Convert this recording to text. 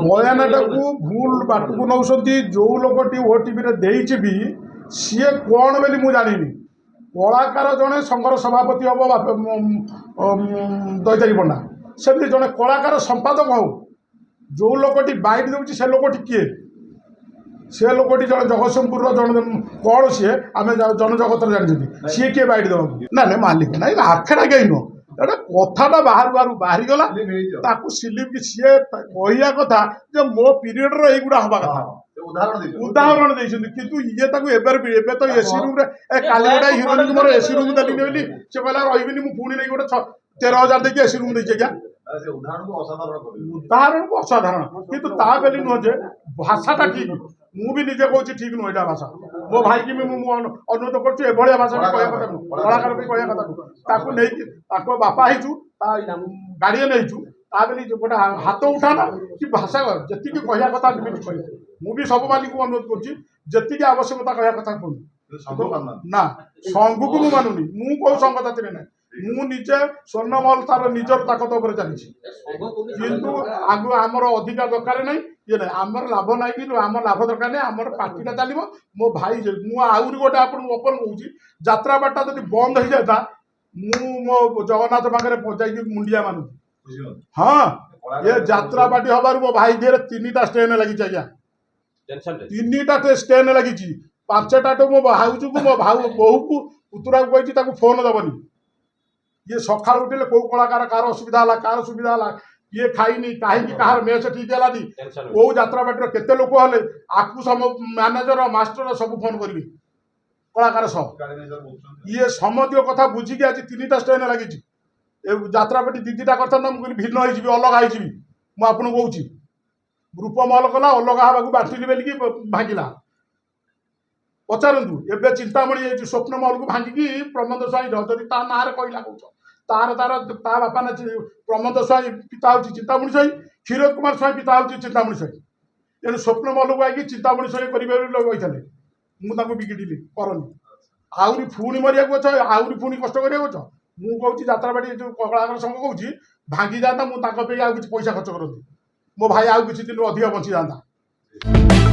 बयानटा को भूल बाट को नौ जो लोकटी ओटीवी देची भी सी कौन बोली मुझे जानी कलाकार जड़े संघर सभापति हम दैतारी पंडा सेमती जड़े कलाकार संपादक हो जो लोकटी बाइट दूसरी से लोकटी किए से लोकटी जन जगतसिंहपुर जन कौन सी आम जनजगत जानते सी किए बाइट देवा ना ना मालिक ना आखेड़ा कहीं नुह एटा कथाटा बाहर बाहर बाहरी गला ताकू सिलिप की सी कहया कथा जे मो पीरियड रे एगुडा हवा कथा उदाहरण देछन किंतु ये ताकू एबे तो एसी रूम रे ए काली गोटा हिरोइन मोर एसी रूम देली बोली से कहला रहिबिनी मु पुणी नै गोटा 13,000 देके एसी रूम देछे क्या उदाहरण को असाधारण किंतु ता बेली नुह जे भाषाटा ठीक मु भी निजे कहूँ ठीक नुह एटा भाषा मो भाई की अनुरोध कर भाषा कहया कथा नु कलाकार भी कहया कथा नु ताकू नै ताको बापा हिचु गाड़िए नहीं ताबली गोटे हाथ उठाना कि भाषा जी कहया कथा मु भी सब मालिक को अनुरोध कर आवश्यकता कहया कथा कहूँ ना संघ को मु मानुनी मु कौ संघ जाति ना मु निजे स्वर्णमहल तार निजर ताकत उपर चली किंतु आगु आमर अधिकार दरकार नहीं ये ना आमर लाभ ना कि आम लाभ दरकार नहीं आमर पार्टीटा चलो मो भाई मुझे गोटे आप ओपन कहूँ यात्रा बाटा जब बंद हो जाता मु मो जगन्नाथ पाखे जाकि मुंडिया मानु हाँ ये यात्रा बाटी हबार मो भाई देह 3टा स्टेन लगी आज्ञा 3टा स्टेन लगी 5टा तो मो भाऊज को मो भाऊ बहु को पुतुरा को कही फोन दबनी ये सका उठे कौ कलाकार कार असुविधा है कार सुविधा है ये खाईनी कहीं कहार मेस ठीक है कौ यात्रा बाटर केते लोक हेले आपको सम मैनेजर मास्टर सब फोन करेंगे कलाकार सब ये समझ कथा बुझिकी आज 3टा स्टेन लगी यात्रा बाटी दीटा करता मुझे भिन्न हो अलग हो आपको कौच रूपमहल कला अलग हाँ बाटिली बोलिकी भांगिला पचारतु एवं चिंतामणि स्वप्नमहल को भांगिकी प्रमोद स्वाई जदि ता ना कहला कौच तार तार ता बापा ना प्रमोद स्वाई पिता हूँ चिंतामणि स्वाई क्षीरोद कुमार स्वाई पिता हूँ चिंतामणि स्वाई तेणु स्वप्नमहल को आई चिंतामणि स्वाई करें मुझे बिगिड़ी करनी आहरी पुणी मरिया आहरी पुणी कष्ट करा मु कहूँ यात्रा बाटी जो कलाकार संघ कहूँ भांगी जाता मुझे पैसा खर्च करती मो भाई आउ किसी दिन अधिक बची जाता।